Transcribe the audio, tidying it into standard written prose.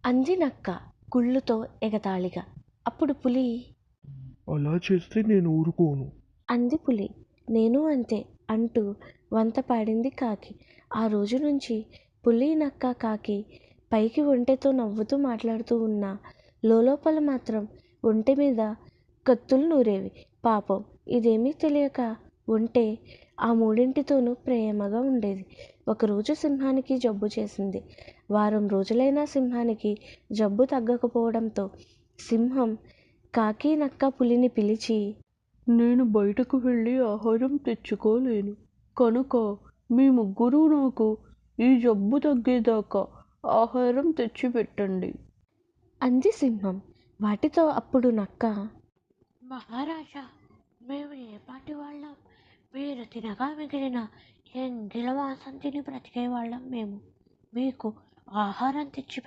అంది నక్క కుళ్ళుతో ఎగతాళిగా. అప్పుడు పులి, అలా చేస్తే నేను ఊరుకోను. అంది పులి. నేను అంతే అంటూ వంత పాడింది కాకి. ఆ రోజు నుంచి పులి, నక్క, కాకి పైకి ఒంటెతో నవ్వుతూ మాట్లాడుతూ ఉన్నా లోలోపల మాత్రం ఒంటె మీద కత్తులు నూరేవి. పాపం ఇదేమీ తెలియక ఒంటె ఆ మూడింటితోనూ ప్రేమగా ఉండేది. ఒకరోజు సింహానికి జబ్బు చేసింది. వారం రోజులైనా సింహానికి జబ్బు తగ్గకపోవడంతో సింహం కాకి, నక్క, పులిని పిలిచి, నేను బయటకు వెళ్ళి ఆహారం తెచ్చుకోలేను కనుక మీ ముగ్గురు నాకు ఈ జబ్బు తగ్గేదాకా ఆహారం తెచ్చిపెట్టండి అంది సింహం. వాటితో అప్పుడు నక్క, మహారాజా, మేము ఏ పాటి వాళ్ళం? మీరు తినగా మిగిలిన ఎంగిల మాంసం తిని బ్రతికేవాళ్ళం మేము. మీకు ఆహారం తెచ్చి